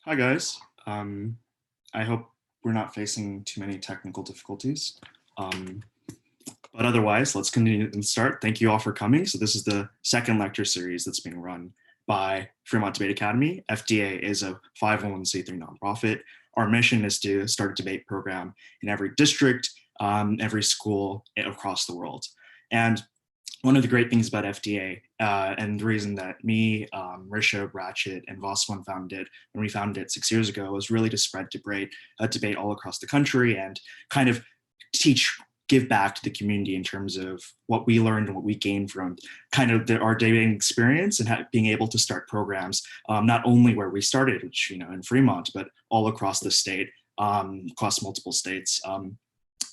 Hi guys. I hope we're not facing too many technical difficulties. Um, but otherwise, let's continue and start. Thank you all for coming. So this is the second lecture series that's being run by Fremont Debate Academy. FDA is a 501c3 nonprofit. Our mission is to start a debate program in every district, every school across the world. And one of the great things about FDA and the reason that me, Richa, Ratchet, and Voss1 founded it when we founded it 6 years ago was really to spread debate all across the country and kind of give back to the community in terms of what we learned and what we gained from kind of our debating experience and being able to start programs, not only where we started, which, in Fremont, but all across the state, across multiple states.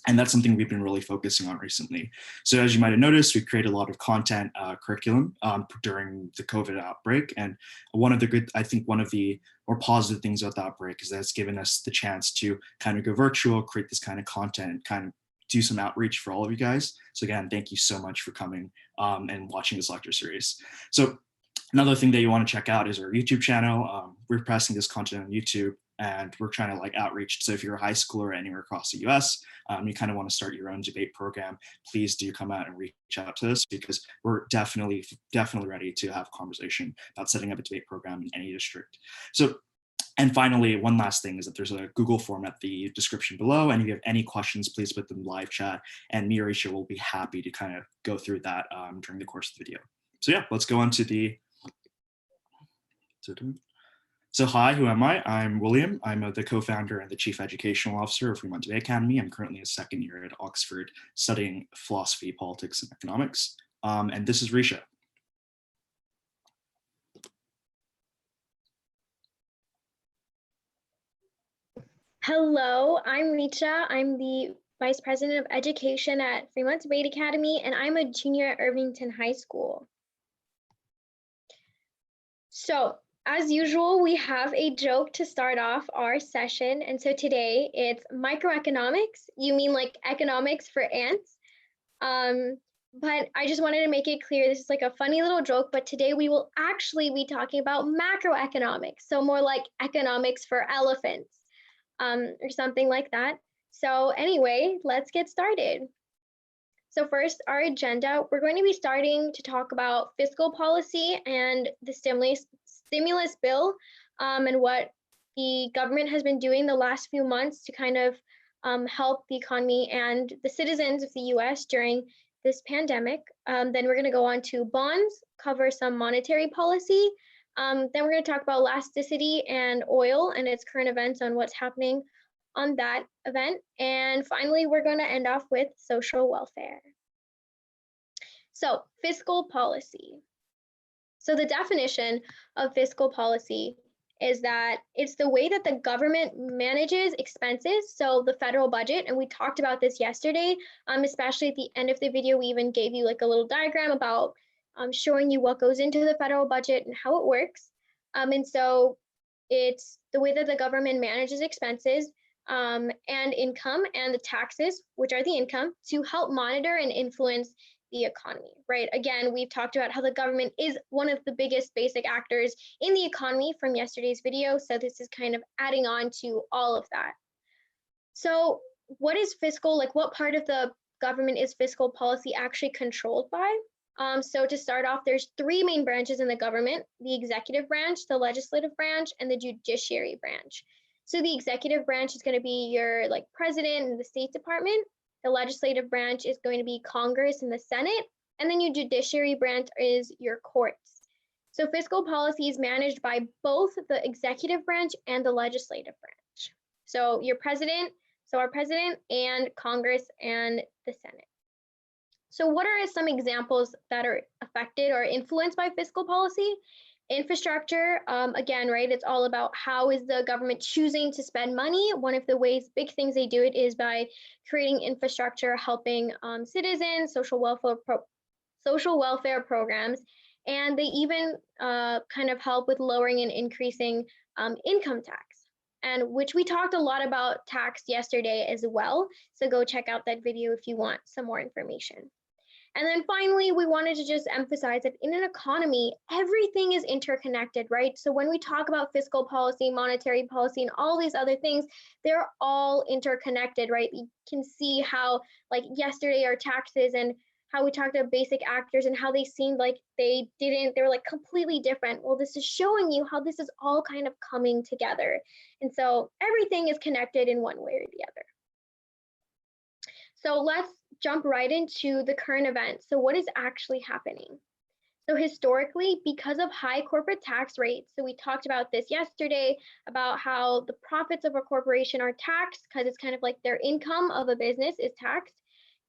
And that's something we've been really focusing on recently. So as you might have noticed, we created a lot of content curriculum during the COVID outbreak. And one of the more positive things about the outbreak is that it's given us the chance to kind of go virtual, create this kind of content, kind of do some outreach for all of you guys. So again, thank you so much for coming and watching this lecture series. So another thing that you want to check out is our YouTube channel. We're posting this content on YouTube, and we're trying to outreach. So if you're a high schooler anywhere across the US, you kind of want to start your own debate program, please do come out and reach out to us, because we're definitely ready to have a conversation about setting up a debate program in any district. So, and finally, one last thing is that there's a Google form at the description below, and if you have any questions, please put them in live chat, and me or Richa will be happy to kind of go through that during the course of the video. So yeah, let's go on to the So hi, who am I? I'm William. I'm the co-founder and the chief educational officer of Fremont Debate Academy. I'm currently a second year at Oxford studying philosophy, politics, and economics. And this is Richa. Hello, I'm Richa. I'm the Vice President of Education at Fremont Debate Academy, and I'm a junior at Irvington High School. So, as usual, we have a joke to start off our session. And so today it's microeconomics. You mean like economics for ants? But I just wanted to make it clear, this is like a funny little joke, but today we will actually be talking about macroeconomics. So more like economics for elephants, or something like that. So anyway, let's get started. So first, our agenda, we're going to be starting to talk about fiscal policy and the stimulus bill, and what the government has been doing the last few months to kind of help the economy and the citizens of the US during this pandemic. Then we're going to go on to bonds, cover some monetary policy. Then we're going to talk about elasticity and oil and its current events on what's happening on that event. And finally, we're going to end off with social welfare. So fiscal policy. So the definition of fiscal policy is that it's the way that the government manages expenses, so the federal budget, and we talked about this yesterday, especially at the end of the video, we even gave you like a little diagram about showing you what goes into the federal budget and how it works. And so it's the way that the government manages expenses and income and the taxes, which are the income, to help monitor and influence the economy, right? Again, we've talked about how the government is one of the biggest basic actors in the economy from yesterday's video. So this is kind of adding on to all of that. So what is fiscal, like what part of the government is fiscal policy actually controlled by? So to start off, there's three main branches in the government: the executive branch, the legislative branch, and the judiciary branch. So the executive branch is going to be your like president and the State Department. The legislative branch is going to be Congress and the Senate, and then your judiciary branch is your courts. So fiscal policy is managed by both the executive branch and the legislative branch. So your president, so our president, and Congress and the Senate. So what are some examples that are affected or influenced by fiscal policy? Infrastructure, again, right, it's all about how is the government choosing to spend money. One of the big things they do it is by creating infrastructure, helping citizens, social welfare programs, and they even kind of help with lowering and increasing income tax, and which we talked a lot about tax yesterday as well. So go check out that video if you want some more information. And then finally, we wanted to just emphasize that in an economy, everything is interconnected, right? So when we talk about fiscal policy, monetary policy, and all these other things, they're all interconnected, right? You can see how, like yesterday, our taxes and how we talked about basic actors and how they seemed like they were like completely different. Well, this is showing you how this is all kind of coming together. And so everything is connected in one way or the other. So let's jump right into the current events. So what is actually happening? So historically, because of high corporate tax rates, so we talked about this yesterday, about how the profits of a corporation are taxed because it's kind of like their income of a business is taxed.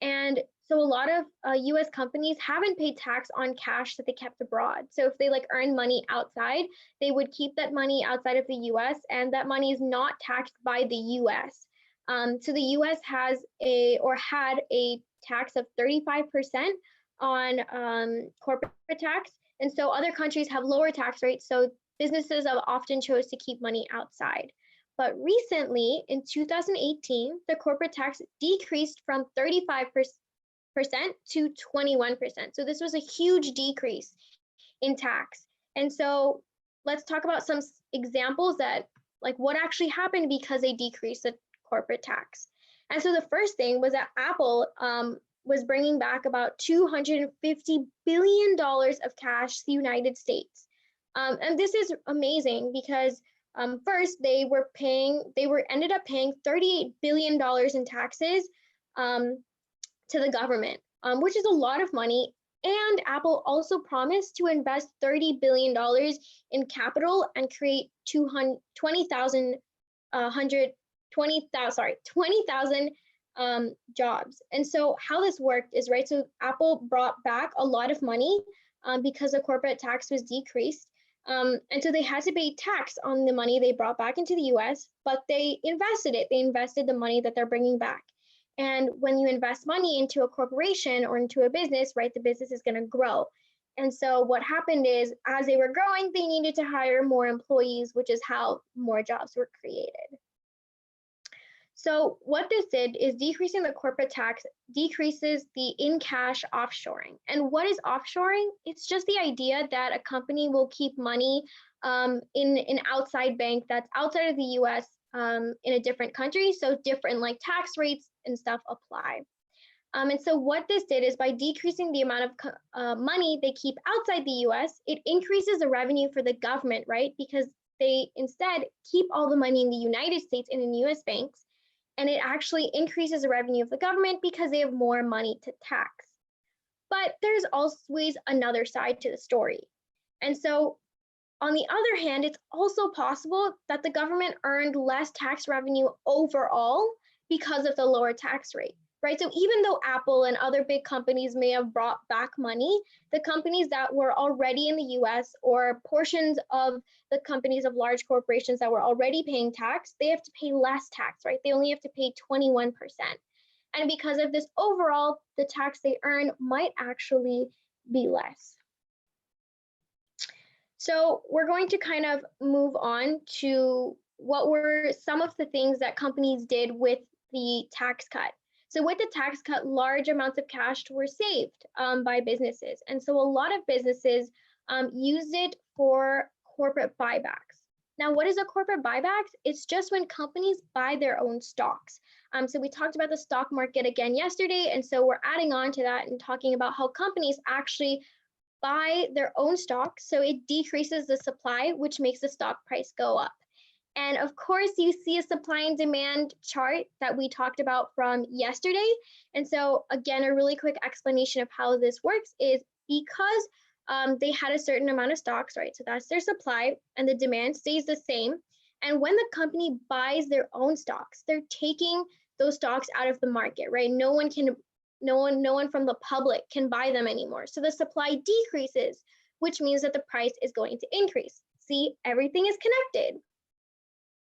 And so a lot of US companies haven't paid tax on cash that they kept abroad. So if they like earn money outside, they would keep that money outside of the US, and that money is not taxed by the US. So the US has had a tax of 35% on corporate tax. And so other countries have lower tax rates. So businesses have often chose to keep money outside. But recently, in 2018, the corporate tax decreased from 35% to 21%. So this was a huge decrease in tax. And so let's talk about some examples that like what actually happened because they decreased the corporate tax. And so the first thing was that Apple was bringing back about $250 billion of cash to the United States. And this is amazing because first they ended up paying $38 billion in taxes to the government, which is a lot of money. And Apple also promised to invest $30 billion in capital and create 20,000 jobs. And so how this worked is, right, so Apple brought back a lot of money because the corporate tax was decreased. And so they had to pay tax on the money they brought back into the US, but they invested it. They invested the money that they're bringing back. And when you invest money into a corporation or into a business, right, the business is going to grow. And so what happened is, as they were growing, they needed to hire more employees, which is how more jobs were created. So what this did is decreasing the corporate tax decreases the in-cash offshoring. And what is offshoring? It's just the idea that a company will keep money in an outside bank that's outside of the US in a different country. So different like tax rates and stuff apply. And so what this did is by decreasing the amount of money they keep outside the US, it increases the revenue for the government, right? Because they instead keep all the money in the United States and in US banks. And it actually increases the revenue of the government because they have more money to tax. But there's always another side to the story. And so on the other hand, it's also possible that the government earned less tax revenue overall because of the lower tax rate, right? So even though Apple and other big companies may have brought back money, the companies that were already in the US or portions of the companies of large corporations that were already paying tax, they have to pay less tax, right? They only have to pay 21%. And because of this, overall, the tax they earn might actually be less. So we're going to kind of move on to what were some of the things that companies did with the tax cut. So with the tax cut, large amounts of cash were saved by businesses. And so a lot of businesses used it for corporate buybacks. Now, what is a corporate buybacks? It's just when companies buy their own stocks. So we talked about the stock market again yesterday. And so we're adding on to that and talking about how companies actually buy their own stocks. So it decreases the supply, which makes the stock price go up. And of course, you see a supply and demand chart that we talked about from yesterday. And so again, a really quick explanation of how this works is because they had a certain amount of stocks, right? So that's their supply and the demand stays the same. And when the company buys their own stocks, they're taking those stocks out of the market, right? No one from the public can buy them anymore. So the supply decreases, which means that the price is going to increase. See, everything is connected.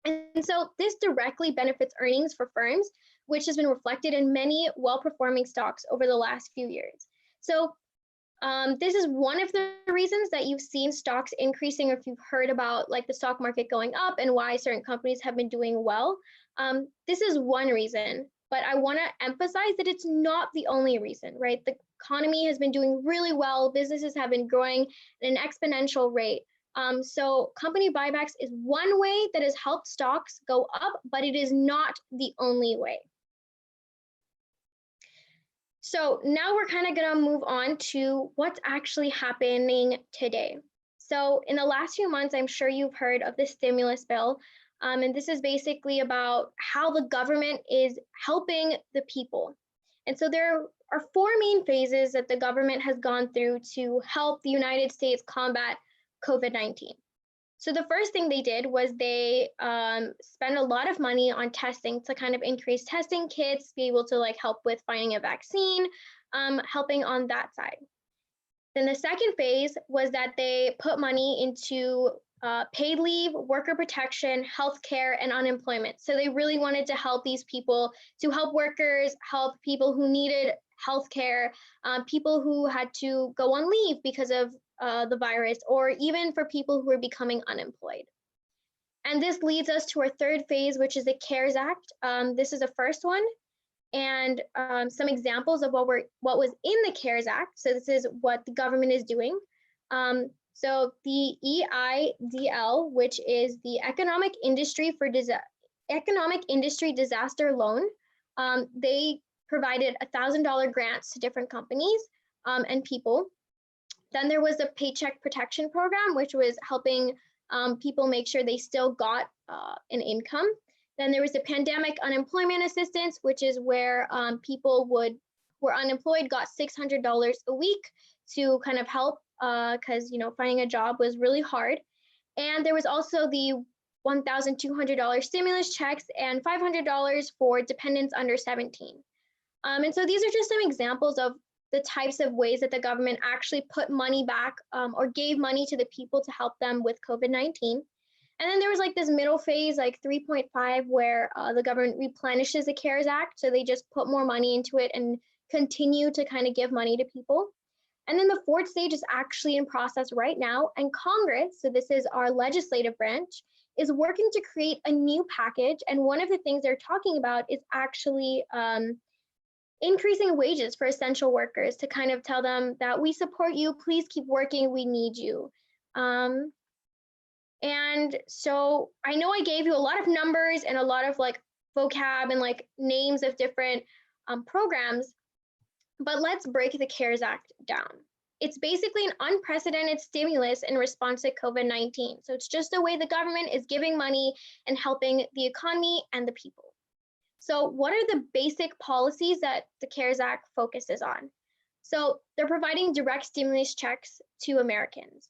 And so this directly benefits earnings for firms, which has been reflected in many well-performing stocks over the last few years. So this is one of the reasons that you've seen stocks increasing, or if you've heard about like the stock market going up and why certain companies have been doing well. This is one reason. But I want to emphasize that it's not the only reason, right? The economy has been doing really well. Businesses have been growing at an exponential rate. So company buybacks is one way that has helped stocks go up, but it is not the only way. So now we're kind of going to move on to what's actually happening today. So in the last few months, I'm sure you've heard of the stimulus bill. And this is basically about how the government is helping the people. And so there are four main phases that the government has gone through to help the United States combat COVID-19. So the first thing they did was they spent a lot of money on testing to kind of increase testing kits, be able to like help with finding a vaccine, helping on that side. Then the second phase was that they put money into paid leave, worker protection, healthcare, and unemployment. So they really wanted to help these people, to help workers, help people who needed healthcare, people who had to go on leave because of the virus, or even for people who are becoming unemployed. And this leads us to our third phase, which is the CARES Act. This is the first one. And some examples of what was in the CARES Act. So this is what the government is doing. So the EIDL, which is the Economic Industry Disaster Loan, they provided $1,000 grants to different companies and people. Then there was the Paycheck Protection Program, which was helping people make sure they still got an income. Then there was the Pandemic Unemployment Assistance, which is where people who were unemployed got $600 a week to kind of help because finding a job was really hard. And there was also the $1,200 stimulus checks and $500 for dependents under 17. And so these are just some examples of the types of ways that the government actually put money back or gave money to the people to help them with COVID-19. And then there was like this middle phase, like 3.5, where the government replenishes the CARES Act. So they just put more money into it and continue to kind of give money to people. And then the fourth stage is actually in process right now. And Congress, so this is our legislative branch, is working to create a new package. And one of the things they're talking about is actually increasing wages for essential workers to kind of tell them that we support you, please keep working, we need you. And so I know I gave you a lot of numbers and a lot of like vocab and like names of different programs, but let's break the CARES Act down. It's basically an unprecedented stimulus in response to COVID-19. So it's just a way the government is giving money and helping the economy and the people. So what are the basic policies that the CARES Act focuses on? So they're providing direct stimulus checks to Americans.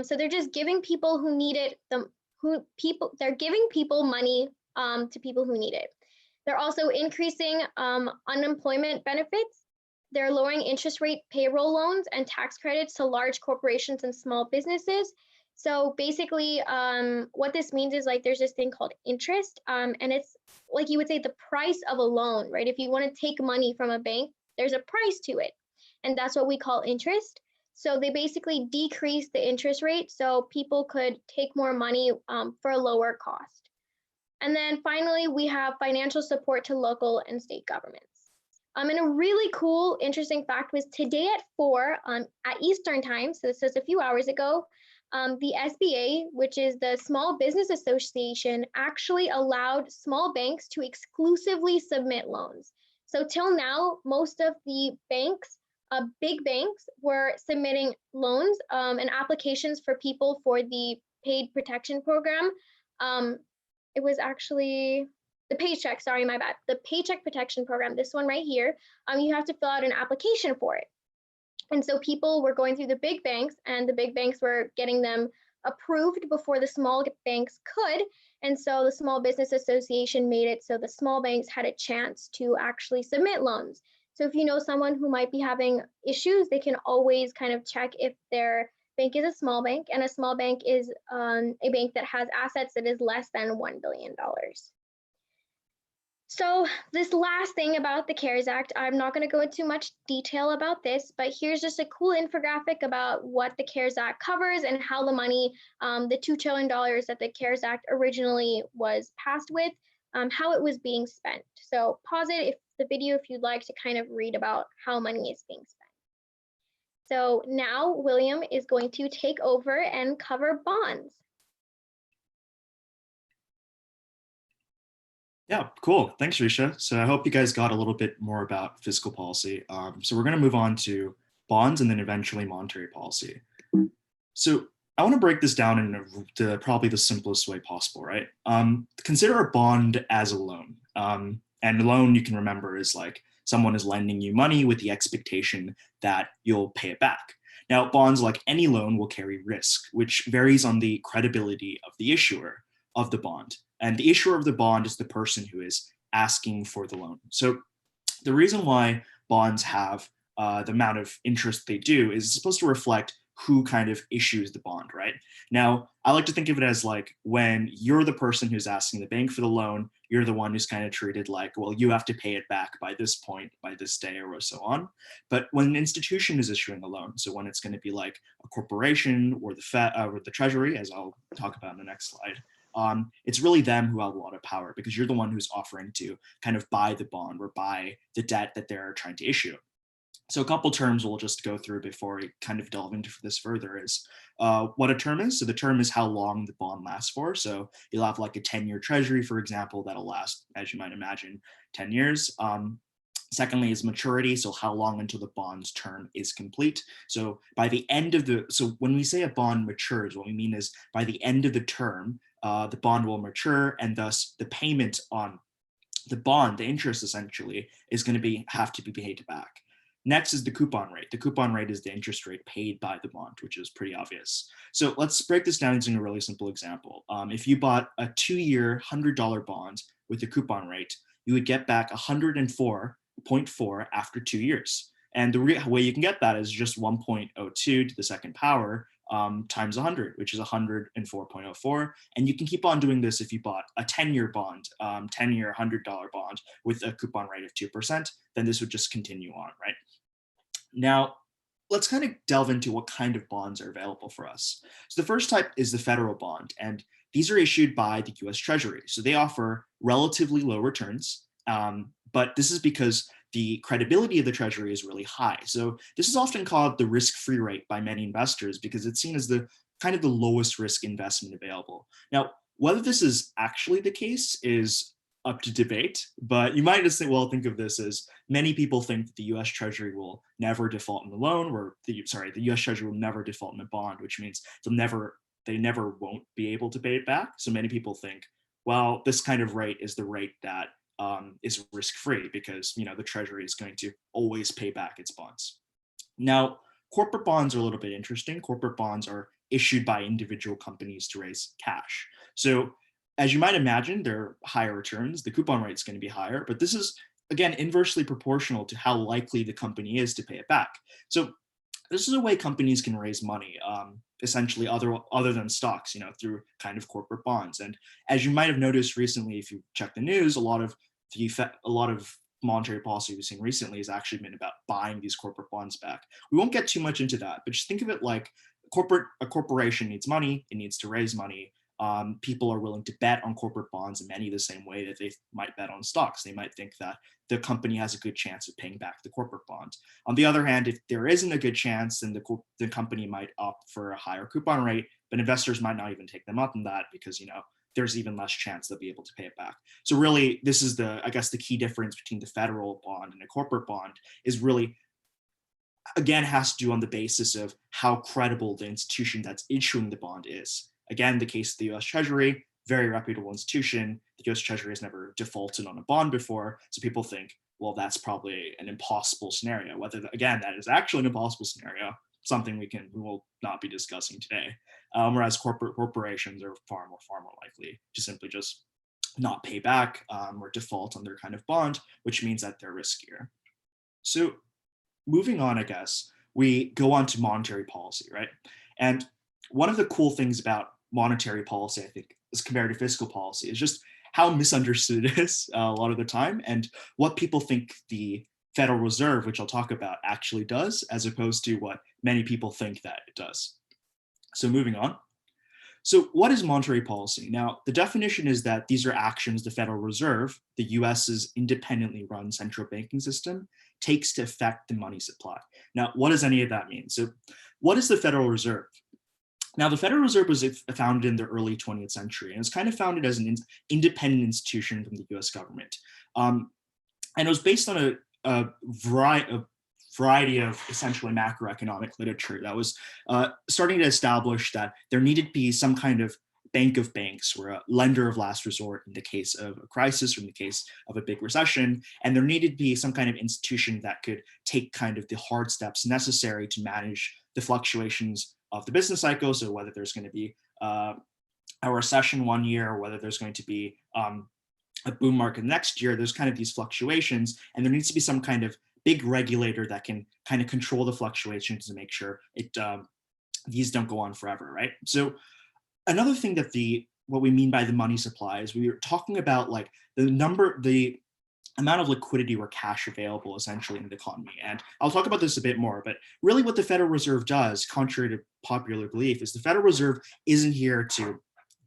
So they're just giving people who need it, they're giving people money to people who need it. They're also increasing unemployment benefits. They're lowering interest rate payroll loans and tax credits to large corporations and small businesses. So basically what this means is like there's this thing called interest, and it's like you would say the price of a loan, right? If you want to take money from a bank, there's a price to it, and that's what we call interest. So they basically decrease the interest rate so people could take more money for a lower cost. And then finally, we have financial support to local and state governments. And a really cool, interesting fact was today at 4 at Eastern time, so this was a few hours ago, the SBA, which is the Small Business Association, actually allowed small banks to exclusively submit loans. So till now, most of the banks, big banks, were submitting loans and applications for people for the paid protection program. It was actually the paycheck, sorry, my bad. The Paycheck Protection Program, this one right here, you have to fill out an application for it. And so people were going through the big banks and the big banks were getting them approved before the small banks could. And so the Small Business Association made it so the small banks had a chance to actually submit loans. So if you know someone who might be having issues, they can always kind of check if their bank is a small bank, and a small bank is a bank that has assets that is less than $1 billion. So this last thing about the CARES Act, I'm not going to go into much detail about this, but here's just a cool infographic about what the CARES Act covers and how the money, the $2 trillion that the CARES Act originally was passed with, how it was being spent. So pause it if the video if you'd like to kind of read about how money is being spent. So now William is going to take over and cover bonds. Yeah, cool. Thanks, Risha. So I hope you guys got a little bit more about fiscal policy. So we're going to move on to bonds and then eventually monetary policy. So I want to break this down in probably the simplest way possible, right? Consider a bond as a loan. And a loan, you can remember, is like someone is lending you money with the expectation that you'll pay it back. Now, bonds, like any loan, will carry risk, which varies on the credibility of the issuer of the bond. And the issuer of the bond is the person who is asking for the loan. So the reason why bonds have the amount of interest they do is supposed to reflect who kind of issues the bond, right? Now, I like to think of it as like when you're the person who's asking the bank for the loan, you're the one who's kind of treated like, well, you have to pay it back by this point, by this day, or so on. But when an institution is issuing a loan, so when it's going to be like a corporation or the Fed or the Treasury, as I'll talk about in the next slide, it's really them who have a lot of power because you're the one who's offering to kind of buy the bond or buy the debt that they're trying to issue. So a couple terms we'll just go through before we kind of delve into this further is what a term is. So the term is how long the bond lasts for. So you'll have like a 10-year treasury, for example, that'll last, as you might imagine, 10 years. Secondly is maturity. So how long until the bond's term is complete. So by the end of so when we say a bond matures, what we mean is by the end of the term, the bond will mature and thus the payment on the bond, the interest essentially, is going to have to be paid back. Next is the coupon rate. The coupon rate is the interest rate paid by the bond, which is pretty obvious. So let's break this down into a really simple example. If you bought a 2-year $100 bond with a coupon rate, you would get back 104.4 after 2 years. And the way you can get that is just 1.02 to the second power times 100, which is 104.04. And you can keep on doing this if you bought a 10-year bond, 10-year $100 bond with a coupon rate of 2%, then this would just continue on, right? Now, let's kind of delve into what kind of bonds are available for us. So the first type is the federal bond, and these are issued by the US Treasury. So they offer relatively low returns, but this is because the credibility of the Treasury is really high. So this is often called the risk-free rate by many investors because it's seen as the kind of the lowest risk investment available. Now, whether this is actually the case is up to debate, but you might just think, well, think of this as many people think that the US Treasury will never default in the loan, or the US Treasury will never default in a bond, which means they never won't be able to pay it back. So many people think, well, this kind of rate is the rate that is risk-free because the Treasury is going to always pay back its bonds. Now, corporate bonds are a little bit interesting. Corporate bonds are issued by individual companies to raise cash. So as you might imagine, they're higher returns. The coupon rate is going to be higher, but this is, again, inversely proportional to how likely the company is to pay it back. So this is a way companies can raise money, essentially other than stocks, through kind of corporate bonds. And as you might have noticed recently, if you check the news, a lot of monetary policy we've seen recently has actually been about buying these corporate bonds back. We won't get too much into that, but just think of it like a corporation needs money, it needs to raise money. People are willing to bet on corporate bonds in many the same way that they might bet on stocks. They might think that the company has a good chance of paying back the corporate bond. On the other hand, if there isn't a good chance, then the company might opt for a higher coupon rate, but investors might not even take them up on that because there's even less chance they'll be able to pay it back. So really, this is I guess the key difference between the federal bond and a corporate bond is really, again, has to do on the basis of how credible the institution that's issuing the bond is. Again, the case of the US Treasury, very reputable institution. The US Treasury has never defaulted on a bond before. So people think, well, that's probably an impossible scenario. Whether, again, that is actually an impossible scenario, something we will not be discussing today. Whereas corporations are far more likely to simply just not pay back or default on their kind of bond, which means that they're riskier. So moving on, I guess, we go on to monetary policy, right? And one of the cool things about monetary policy, I think, as compared to fiscal policy, is just how misunderstood it is a lot of the time and what people think the Federal Reserve, which I'll talk about, actually does, as opposed to what many people think that it does. So moving on. So what is monetary policy? Now, the definition is that these are actions the Federal Reserve, the US's independently run central banking system, takes to affect the money supply. Now, what does any of that mean? So what is the Federal Reserve? Now, the Federal Reserve was founded in the early 20th century, and it's kind of founded as an independent institution from the US government. And it was based on a variety of essentially macroeconomic literature that was starting to establish that there needed to be some kind of bank of banks, or a lender of last resort in the case of a crisis or in the case of a big recession. And there needed to be some kind of institution that could take kind of the hard steps necessary to manage the fluctuations of the business cycle. So whether there's going to be a recession one year, or whether there's going to be a boom market next year, there's kind of these fluctuations, and there needs to be some kind of big regulator that can kind of control the fluctuations to make sure these don't go on forever, right? So another thing that what we mean by the money supply is we are talking about like the amount of liquidity or cash available essentially in the economy. And I'll talk about this a bit more, but really what the Federal Reserve does, contrary to popular belief, is the Federal Reserve isn't here to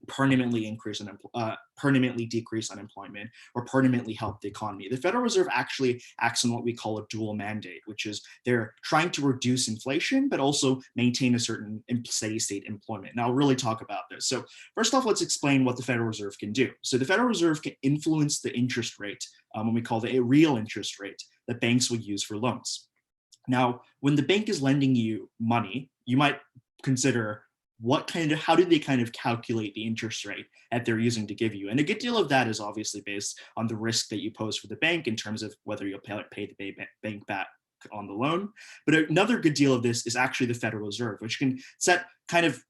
permanently decrease unemployment or permanently help the economy. The Federal Reserve actually acts on what we call a dual mandate, which is they're trying to reduce inflation, but also maintain a certain steady state employment. And I'll really talk about this. So first off, let's explain what the Federal Reserve can do. So the Federal Reserve can influence the interest rate, when we call it a real interest rate that banks will use for loans. Now, when the bank is lending you money, you might consider how do they kind of calculate the interest rate that they're using to give you? And a good deal of that is obviously based on the risk that you pose for the bank in terms of whether you'll pay the bank back on the loan. But another good deal of this is actually the Federal Reserve, which can set kind of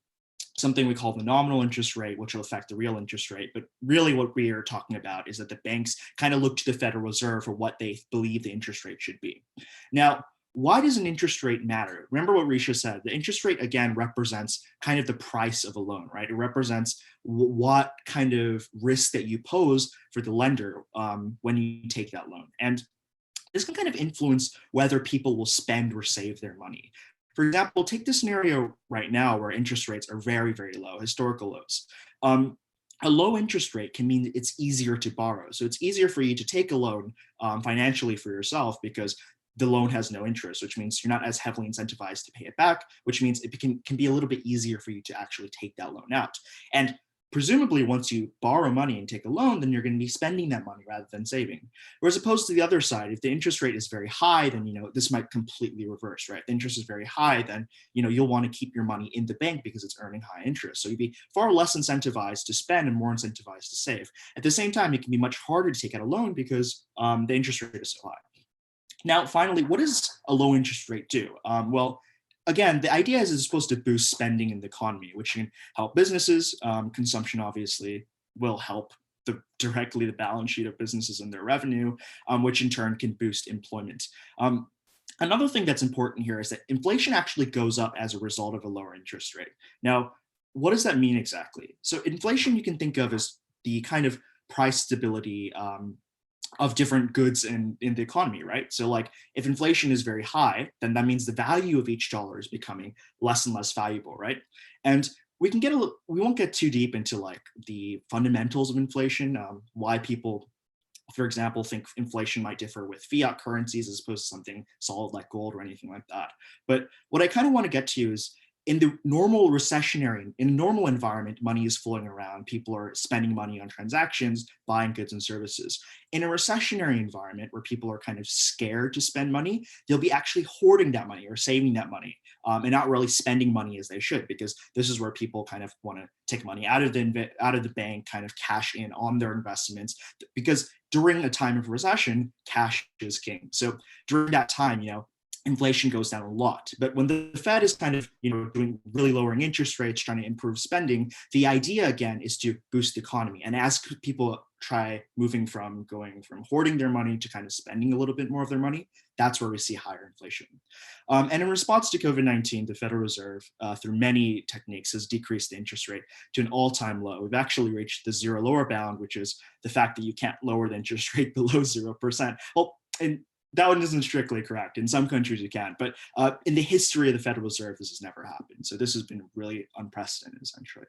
something we call the nominal interest rate, which will affect the real interest rate. But really what we are talking about is that the banks kind of look to the Federal Reserve for what they believe the interest rate should be. Now, why does an interest rate matter? Remember what Richa said. The interest rate, again, represents kind of the price of a loan, right? It represents what kind of risk that you pose for the lender when you take that loan. And this can kind of influence whether people will spend or save their money. For example, take the scenario right now where interest rates are very, very low, historical lows. A low interest rate can mean it's easier to borrow. So it's easier for you to take a loan financially for yourself because the loan has no interest, which means you're not as heavily incentivized to pay it back, which means it can be a little bit easier for you to actually take that loan out. And presumably once you borrow money and take a loan, then you're going to be spending that money rather than saving. Whereas opposed to the other side, if the interest rate is very high, then this might completely reverse, right? The interest is very high, then you'll want to keep your money in the bank because it's earning high interest. So you'd be far less incentivized to spend and more incentivized to save. At the same time, it can be much harder to take out a loan because the interest rate is so high. Now, finally, what does a low interest rate do? Well, again, the idea is it's supposed to boost spending in the economy, which can help businesses. Consumption obviously will help directly the balance sheet of businesses and their revenue, which in turn can boost employment. Another thing that's important here is that inflation actually goes up as a result of a lower interest rate. Now, what does that mean exactly? So inflation you can think of as the kind of price stability of different goods in the economy, right? So like if inflation is very high, then that means the value of each dollar is becoming less and less valuable, right? And we won't get too deep into like the fundamentals of inflation, why people, for example, think inflation might differ with fiat currencies as opposed to something solid like gold or anything like that. But what I kind of want to get to is in the normal normal environment, money is flowing around. People are spending money on transactions, buying goods and services. In a recessionary environment where people are kind of scared to spend money, they'll be actually hoarding that money or saving that money and not really spending money as they should, because this is where people kind of want to take money out of the bank, kind of cash in on their investments, because during a time of recession, cash is king. So during that time, inflation goes down a lot. But when the Fed is kind of, doing really lowering interest rates, trying to improve spending, the idea again is to boost the economy. And as people try going from hoarding their money to kind of spending a little bit more of their money, that's where we see higher inflation. And in response to COVID-19, the Federal Reserve, through many techniques, has decreased the interest rate to an all-time low. We've actually reached the zero lower bound, which is the fact that you can't lower the interest rate below 0%. Well, and that one isn't strictly correct. In some countries you can, but in the history of the Federal Reserve, this has never happened. So this has been really unprecedented, essentially.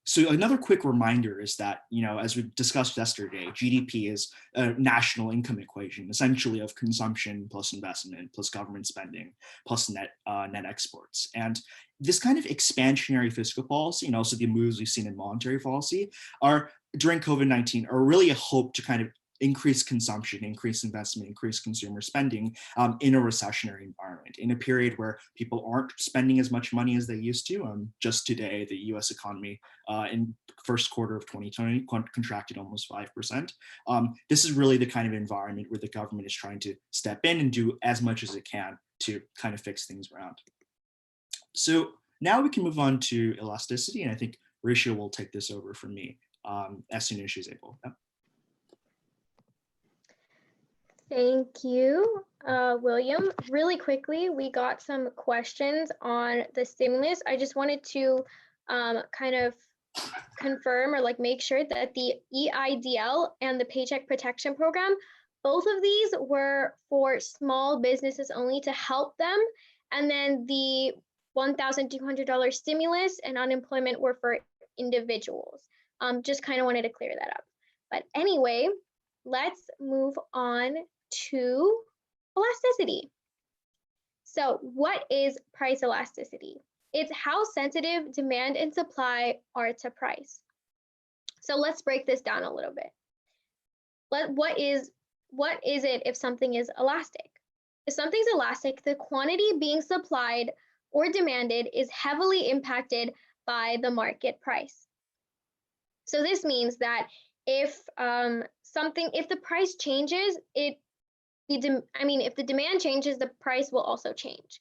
So another quick reminder is that, as we discussed yesterday, GDP is a national income equation, essentially of consumption plus investment plus government spending plus net exports. And this kind of expansionary fiscal policy and also the moves we've seen in monetary policy are during COVID-19 are really a hope to kind of increase consumption, increase investment, increase consumer spending in a recessionary environment, in a period where people aren't spending as much money as they used to. Just today, the US economy in first quarter of 2020 contracted almost 5%. This is really the kind of environment where the government is trying to step in and do as much as it can to kind of fix things around. So now we can move on to elasticity, and I think Richa will take this over from me as soon as she's able. Yeah. Thank you, William. Really quickly, we got some questions on the stimulus. I just wanted to kind of confirm or make sure that the EIDL and the Paycheck Protection Program, both of these were for small businesses only to help them. And then the $1,200 stimulus and unemployment were for individuals. Just kind of wanted to clear that up. But anyway, let's move on to elasticity. So what is price elasticity? It's how sensitive demand and supply are to price. So let's break this down a little bit. What is it if something is elastic? If something's elastic, the quantity being supplied or demanded is heavily impacted by the market price. So this means that if the price changes, if the demand changes, the price will also change.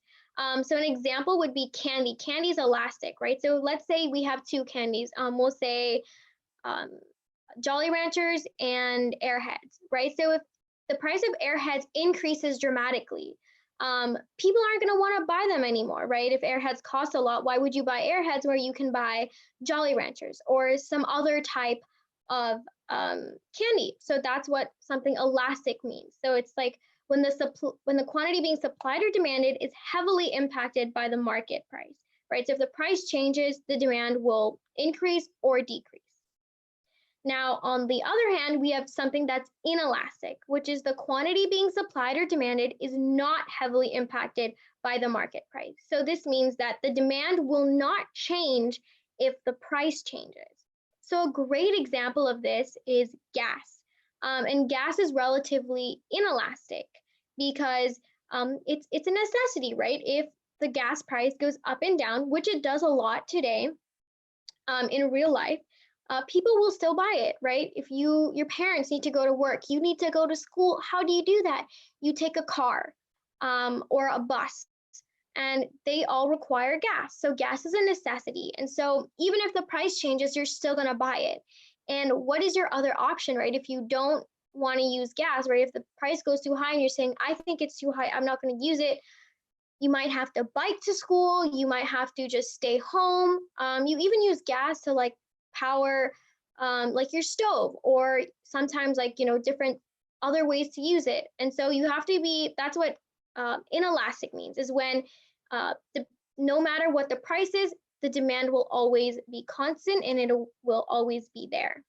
So an example would be candy. Candy is elastic, right? So let's say we have two candies. We'll say Jolly Ranchers and Airheads, right? So if the price of Airheads increases dramatically, people aren't going to want to buy them anymore, right? If Airheads cost a lot, why would you buy Airheads where you can buy Jolly Ranchers or some other type of candy? So that's what something elastic means. So it's like when the quantity being supplied or demanded is heavily impacted by the market price, right? So if the price changes, the demand will increase or decrease. Now, on the other hand, we have something that's inelastic, which is the quantity being supplied or demanded is not heavily impacted by the market price. So this means that the demand will not change if the price changes. So a great example of this is gas. And gas is relatively inelastic because it's a necessity, right? If the gas price goes up and down, which it does a lot today in real life, people will still buy it, right? If your parents need to go to work, you need to go to school, how do you do that? You take a car or a bus, and they all require gas. So gas is a necessity. And so even if the price changes, you're still going to buy it. And what is your other option, right? If you don't want to use gas, right? If the price goes too high and you're saying, I think it's too high, I'm not going to use it. You might have to bike to school. You might have to just stay home. You even use gas to power your stove, or sometimes different other ways to use it. And so you have to be, that's what inelastic means, is when no matter what the price is, the demand will always be constant and it will always be there.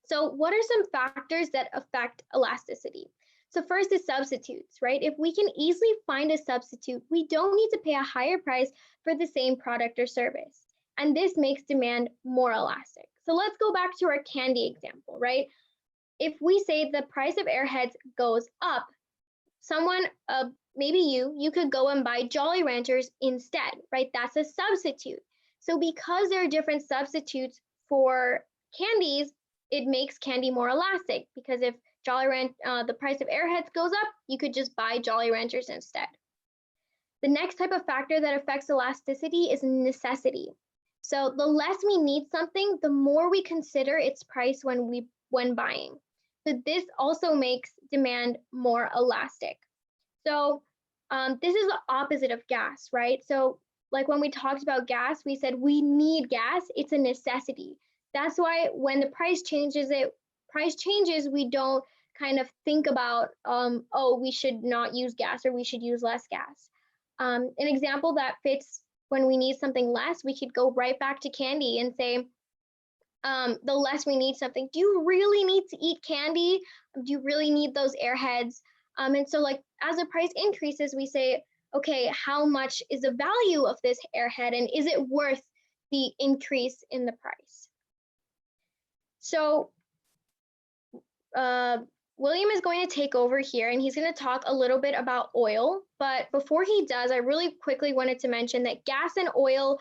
So what are some factors that affect elasticity? So first is substitutes, right? If we can easily find a substitute, we don't need to pay a higher price for the same product or service. And this makes demand more elastic. So let's go back to our candy example, right? If we say the price of Airheads goes up, someone, maybe you could go and buy Jolly Ranchers instead, right? That's a substitute. So because there are different substitutes for candies, it makes candy more elastic, because if the price of Airheads goes up, you could just buy Jolly Ranchers instead. The next type of factor that affects elasticity is necessity. So the less we need something, the more we consider its price when buying. So this also makes demand more elastic. So this is the opposite of gas, right? So when we talked about gas, we said we need gas, it's a necessity. That's why when the price changes, we don't kind of think about, oh, we should not use gas or we should use less gas. An example that fits when we need something less, we could go right back to candy and say, the less we need something, do you really need to eat candy? Do you really need those airheads? And so like as the price increases, we say, okay, how much is the value of this airhead and is it worth the increase in the price? So William is going to take over here and he's going to talk a little bit about oil. But before he does, I really quickly wanted to mention that gas and oil,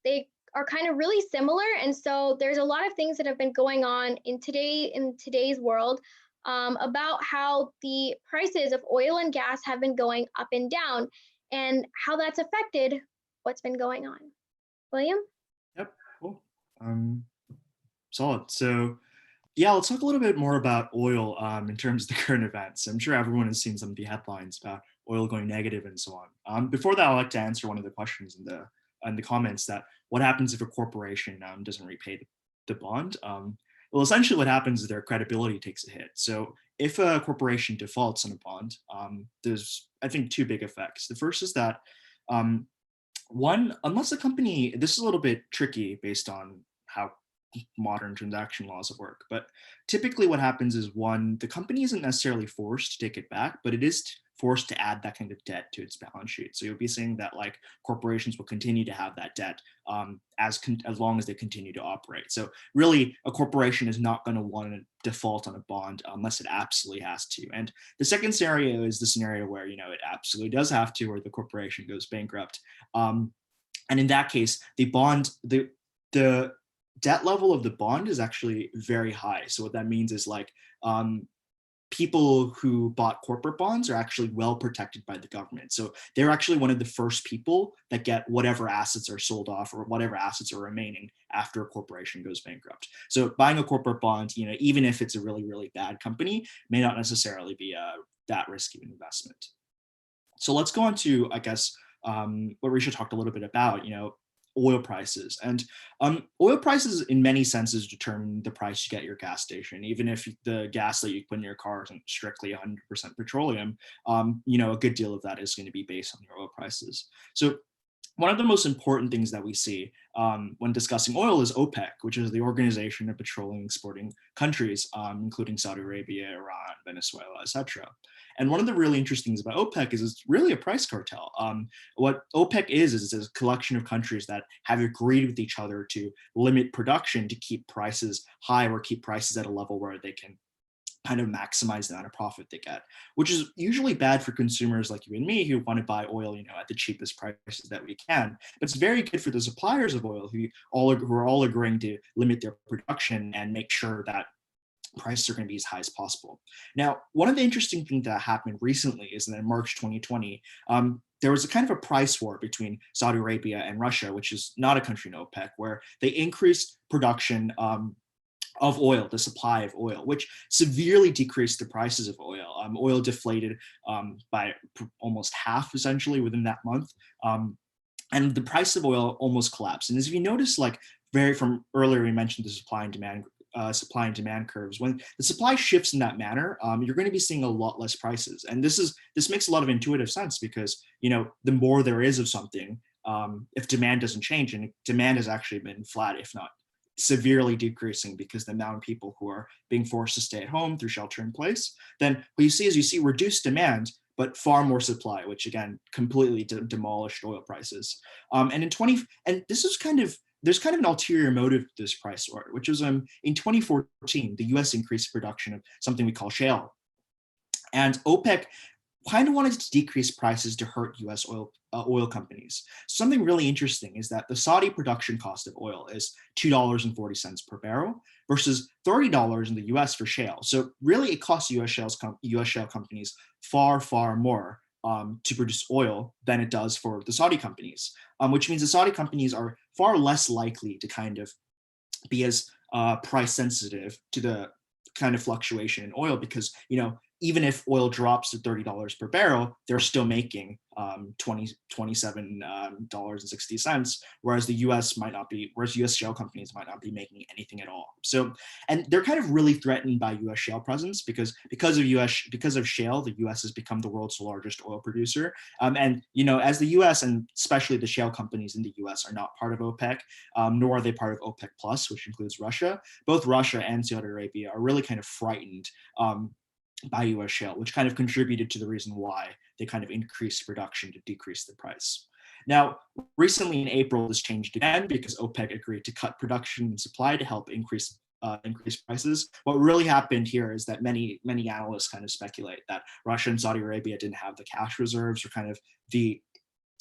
they are kind of really similar. And so there's a lot of things that have been going on in today's world about how the prices of oil and gas have been going up and down and how that's affected what's been going on. William? Yep, cool. Solid. So yeah, let's talk a little bit more about oil in terms of the current events. I'm sure everyone has seen some of the headlines about oil going negative and so on. Before that, I'd like to answer one of the questions in the comments that what happens if a corporation doesn't repay the bond? Well, essentially what happens is their credibility takes a hit. So if a corporation defaults on a bond, there's, I think, two big effects. The first is that one, unless the company, this is a little bit tricky based on how modern transaction laws work, but typically what happens is one, the company isn't necessarily forced to take it back, but it is forced to add that kind of debt to its balance sheet. So you'll be seeing that like corporations will continue to have that debt as long as they continue to operate. So really a corporation is not going to want to default on a bond unless it absolutely has to. And the second scenario is the scenario where, you know, it absolutely does have to, or the corporation goes bankrupt. And in that case, the bond, the debt level of the bond is actually very high. So what that means is like people who bought corporate bonds are actually well protected by the government. So they're actually one of the first people that get whatever assets are sold off or whatever assets are remaining after a corporation goes bankrupt. So buying a corporate bond, you know, even if it's a really, really bad company, may not necessarily be that risky an investment. So let's go on to, I guess, what Richa talked a little bit about, you know, oil prices. And oil prices in many senses determine the price you get at your gas station. Even if the gas that you put in your car isn't strictly 100% petroleum, you know, a good deal of that is going to be based on your oil prices. So one of the most important things that we see when discussing oil is OPEC, which is the Organization of Petroleum Exporting Countries, including Saudi Arabia, Iran, Venezuela, etc. And one of the really interesting things about OPEC is it's really a price cartel. What OPEC is a collection of countries that have agreed with each other to limit production to keep prices high or keep prices at a level where they can kind of maximize the amount of profit they get, which is usually bad for consumers like you and me who want to buy oil, you know, at the cheapest prices that we can. But it's very good for the suppliers of oil who are all agreeing to limit their production and make sure that prices are going to be as high as possible. Now, one of the interesting things that happened recently is that in March 2020, there was a kind of a price war between Saudi Arabia and Russia, which is not a country in OPEC, where they increased production of oil, the supply of oil, which severely decreased the prices of oil. Oil deflated by almost half, essentially, within that month. And the price of oil almost collapsed. And as you notice, like from earlier, we mentioned the supply and demand curves. When the supply shifts in that manner, you're going to be seeing a lot less prices. And this makes a lot of intuitive sense because, you know, the more there is of something, if demand doesn't change, and demand has actually been flat, if not severely decreasing because the amount of people who are being forced to stay at home through shelter in place, then what you see reduced demand, but far more supply, which again, completely demolished oil prices. And this is there's kind of an ulterior motive to this price war, which was in 2014, the US increased production of something we call shale. And OPEC kind of wanted to decrease prices to hurt US oil companies. Something really interesting is that the Saudi production cost of oil is $2.40 per barrel versus $30 in the US for shale. So really it costs US shale companies far, far more to produce oil than it does for the Saudi companies, which means the Saudi companies are far less likely to kind of be as price sensitive to the kind of fluctuation in oil because, you know, even if oil drops to $30 per barrel, they're still making $27.60, whereas the U.S. might not be, whereas U.S. shale companies might not be making anything at all. So, and they're kind of really threatened by U.S. shale presence because of shale, the U.S. has become the world's largest oil producer. And as the U.S. and especially the shale companies in the U.S. are not part of OPEC, nor are they part of OPEC Plus, which includes Russia. Both Russia and Saudi Arabia are really kind of frightened by U.S. shale, which kind of contributed to the reason why they kind of increased production to decrease the price. Now, recently in April, this changed again because OPEC agreed to cut production and supply to help increase prices. What really happened here is that many analysts kind of speculate that Russia and Saudi Arabia didn't have the cash reserves or kind of the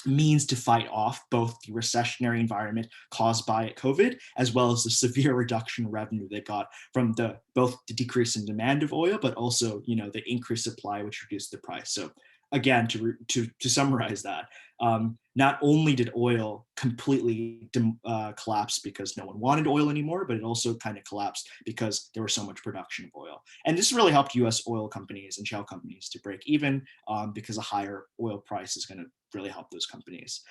means to fight off both the recessionary environment caused by COVID, as well as the severe reduction in revenue they got from both the decrease in demand of oil, but also the increased supply, which reduced the price. So again, to summarize that, not only did oil completely collapse because no one wanted oil anymore, but it also kind of collapsed because there was so much production of oil. And this really helped U.S. oil companies and shale companies to break even because a higher oil price is going to really help those companies.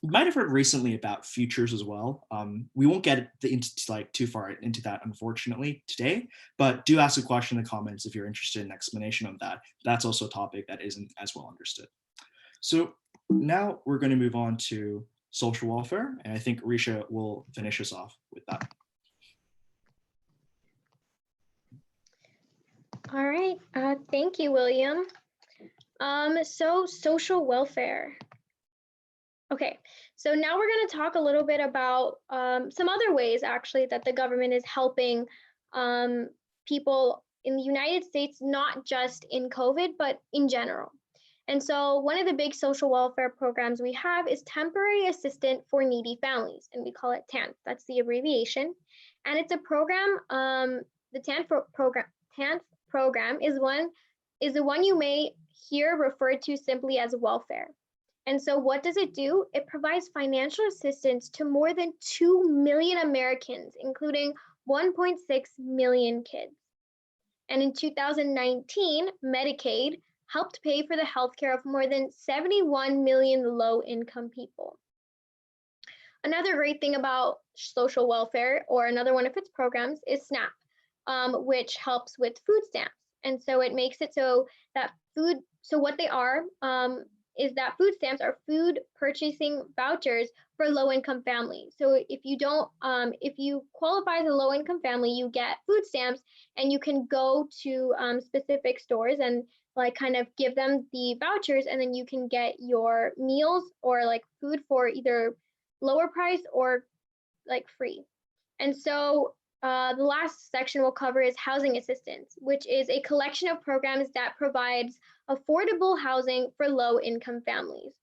You might have heard recently about futures as well. We won't get too far into that, unfortunately, today, but do ask a question in the comments if you're interested in an explanation of that. That's also a topic that isn't as well understood. So now we're going to move on to social welfare, and I think Richa will finish us off with that. All right, thank you, William. So social welfare. Okay, so now we're going to talk a little bit about some other ways actually that the government is helping people in the United States, not just in COVID, but in general. And so one of the big social welfare programs we have is Temporary Assistance for Needy Families, and we call it TANF. That's the abbreviation. And it's a program, the TANF program is the one you may hear referred to simply as welfare. And so what does it do? It provides financial assistance to more than 2 million Americans, including 1.6 million kids. And in 2019, Medicaid helped pay for the healthcare of more than 71 million low-income people. Another great thing about social welfare, or another one of its programs, is SNAP, which helps with food stamps. And so it makes it so that what they are is that food stamps are food purchasing vouchers for low-income families. So if you qualify as a low-income family, you get food stamps, and you can go to specific stores and kind of give them the vouchers, and then you can get your meals or food for either lower price or free. And so the last section we'll cover is housing assistance, which is a collection of programs that provides affordable housing for low-income families.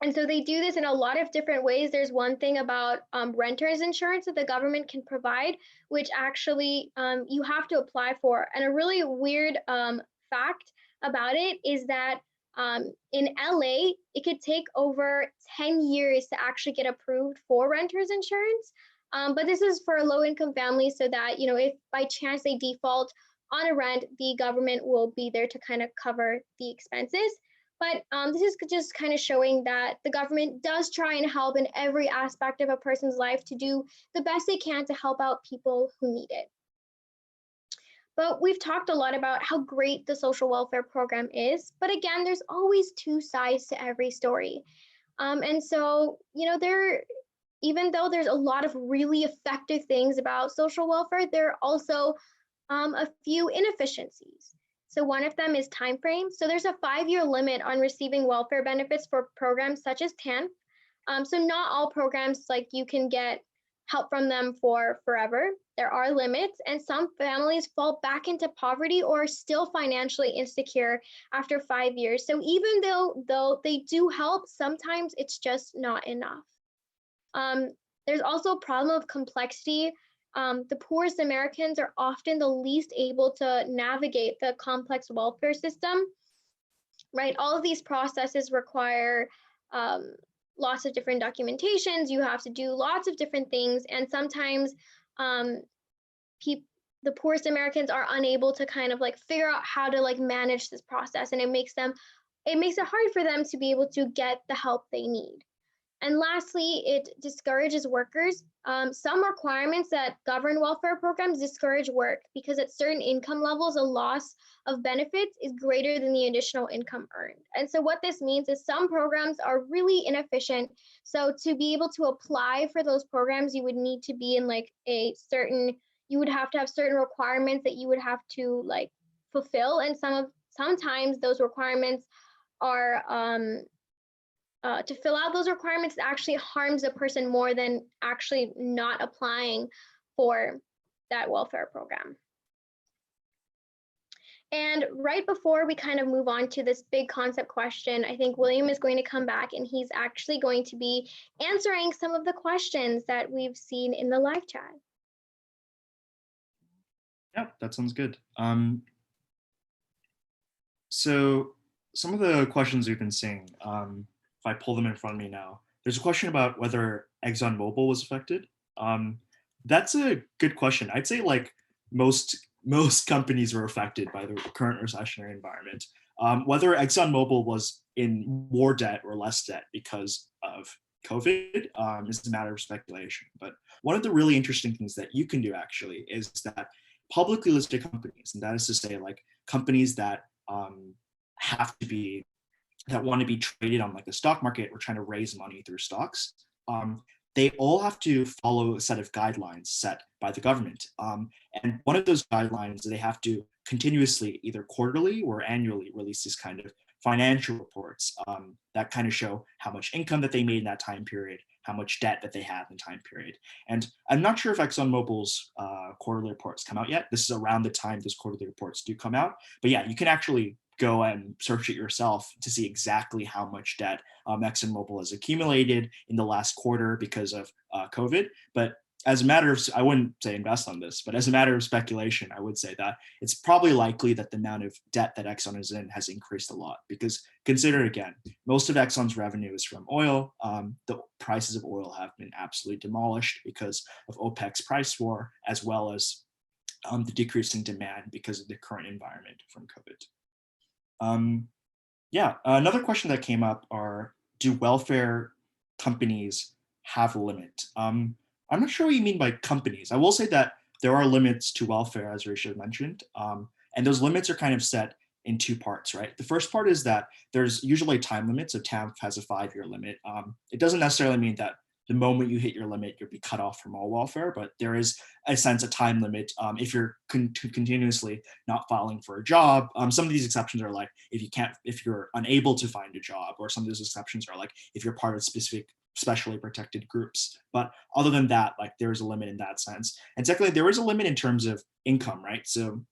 And so they do this in a lot of different ways. There's one thing about renter's insurance that the government can provide, which actually you have to apply for. And a really weird fact about it is that in LA, it could take over 10 years to actually get approved for renter's insurance. But this is for low-income families so that, if by chance they default on a rent, the government will be there to kind of cover the expenses. But this is just kind of showing that the government does try and help in every aspect of a person's life to do the best they can to help out people who need it. But we've talked a lot about how great the social welfare program is. But again, there's always two sides to every story. And so, even though there's a lot of really effective things about social welfare, there are also a few inefficiencies. So one of them is time frame. So there's a 5-year limit on receiving welfare benefits for programs such as TANF. So not all programs you can get help from them for forever. There are limits, and some families fall back into poverty or are still financially insecure after 5 years. So even though they do help, sometimes it's just not enough. There's also a problem of complexity. The poorest Americans are often the least able to navigate the complex welfare system, right? All of these processes require lots of different documentations. You have to do lots of different things, and sometimes the poorest Americans are unable to kind of like figure out how to like manage this process, and it makes it hard for them to be able to get the help they need. And lastly, it discourages workers. Some requirements that govern welfare programs discourage work because at certain income levels, a loss of benefits is greater than the additional income earned. And so what this means is some programs are really inefficient. So to be able to apply for those programs, you would need to be in like you would have to have certain requirements that you would have to like fulfill. And sometimes those requirements are to fill out those requirements actually harms a person more than actually not applying for that welfare program. And right before we kind of move on to this big concept question, I think William is going to come back and he's actually going to be answering some of the questions that we've seen in the live chat. Yeah, that sounds good. So some of the questions we've been seeing, if I pull them in front of me now, there's a question about whether ExxonMobil was affected. That's a good question. I'd say like most companies were affected by the current recessionary environment. Whether ExxonMobil was in more debt or less debt because of COVID is a matter of speculation. But one of the really interesting things that you can do actually is that publicly listed companies, and that is to say like companies that want to be traded on like the stock market or trying to raise money through stocks, they all have to follow a set of guidelines set by the government. And one of those guidelines, they have to continuously, either quarterly or annually, release these kind of financial reports that kind of show how much income that they made in that time period, how much debt that they had in the time period. And I'm not sure if ExxonMobil's quarterly reports come out yet. This is around the time those quarterly reports do come out. But yeah, you can actually go and search it yourself to see exactly how much debt ExxonMobil has accumulated in the last quarter because of COVID. But as a matter of, I wouldn't say invest on this, but as a matter of speculation, I would say that it's probably likely that the amount of debt that Exxon is in has increased a lot, because consider again, most of Exxon's revenue is from oil. The prices of oil have been absolutely demolished because of OPEC's price war, as well as the decreasing demand because of the current environment from COVID. Yeah, another question that came up are, do welfare companies have a limit? I'm not sure what you mean by companies. I will say that there are limits to welfare, as Richa mentioned, and those limits are kind of set in two parts, right? The first part is that there's usually a time limit, so TAMF has a 5-year limit. It doesn't necessarily mean that the moment you hit your limit, you'll be cut off from all welfare, but there is a sense of time limit if you're continuously not filing for a job. Some of these exceptions are like if you're unable to find a job, or some of those exceptions are like if you're part of specific specially protected groups. But other than that, like there's a limit in that sense. And secondly, there is a limit in terms of income, right? So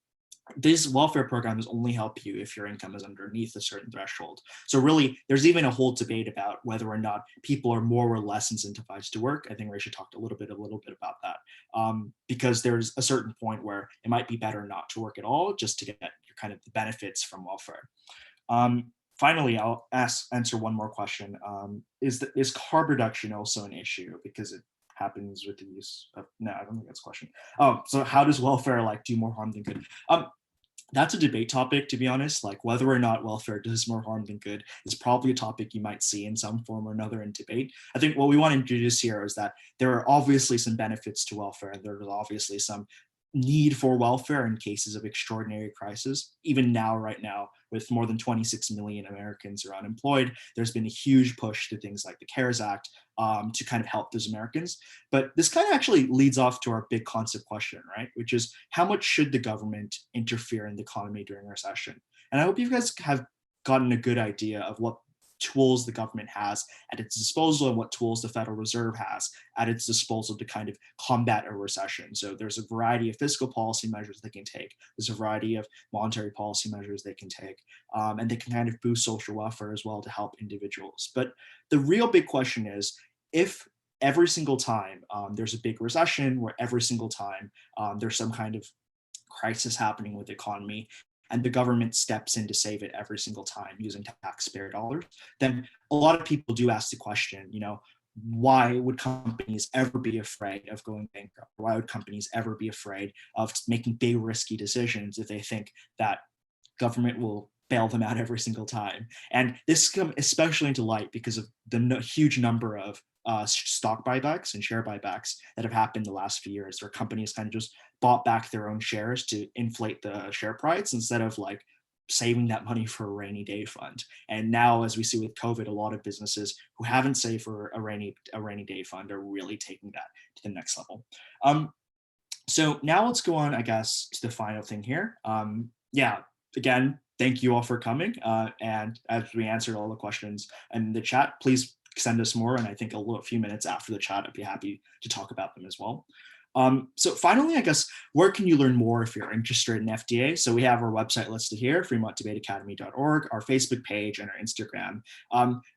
these welfare programs only help you if your income is underneath a certain threshold. So really, there's even a whole debate about whether or not people are more or less incentivized to work. I think Richa talked a little bit about that, because there's a certain point where it might be better not to work at all, just to get your kind of the benefits from welfare. Finally, I'll answer one more question. Is carb reduction also an issue? Because it happens with the use of, no, I don't think that's a question. So how does welfare like do more harm than good? That's a debate topic, to be honest. Like whether or not welfare does more harm than good is probably a topic you might see in some form or another in debate. I think what we want to introduce here is that there are obviously some benefits to welfare, and there's obviously some need for welfare in cases of extraordinary crisis. Even now, right now, with more than 26 million Americans are unemployed, there's been a huge push to things like the CARES Act to kind of help those Americans. But this kind of actually leads off to our big concept question, right? Which is, how much should the government interfere in the economy during a recession? And I hope you guys have gotten a good idea of what tools the government has at its disposal and what tools the Federal Reserve has at its disposal to kind of combat a recession. So there's a variety of fiscal policy measures they can take. There's a variety of monetary policy measures they can take, and they can kind of boost social welfare as well to help individuals. But the real big question is, if every single time there's a big recession, where every single time there's some kind of crisis happening with the economy, and the government steps in to save it every single time using taxpayer dollars, then a lot of people do ask the question, why would companies ever be afraid of going bankrupt? Why would companies ever be afraid of making big risky decisions if they think that government will bail them out every single time? And this comes especially into light because of the huge number of stock buybacks and share buybacks that have happened the last few years, where companies kind of just bought back their own shares to inflate the share price instead of like saving that money for a rainy day fund. And now, as we see with COVID, a lot of businesses who haven't saved for a rainy day fund are really taking that to the next level. So now let's go on, I guess, to the final thing here. Yeah, again, thank you all for coming. And as we answered all the questions in the chat, please send us more. And I think a few minutes after the chat, I'd be happy to talk about them as well. So finally, I guess, where can you learn more if you're interested in FDA? So we have our website listed here, fremontdebateacademy.org, our Facebook page, and our Instagram.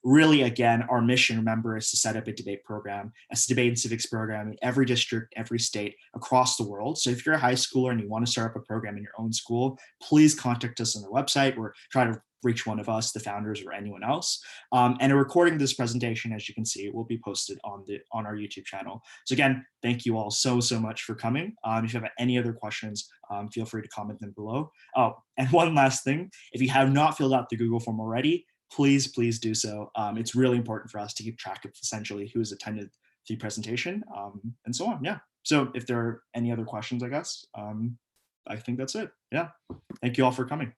Really, again, our mission, remember, is to set up a debate program, a debate and civics program in every district, every state across the world. So if you're a high schooler and you want to start up a program in your own school, please contact us on the website or try to reach one of us, the founders, or anyone else. And a recording of this presentation, as you can see, will be posted on our YouTube channel. So again, thank you all so much for coming. If you have any other questions, feel free to comment them below. Oh, and one last thing, if you have not filled out the Google form already, please do so. It's really important for us to keep track of essentially who's attended the presentation and so on. Yeah. So if there are any other questions, I guess, I think that's it. Yeah. Thank you all for coming.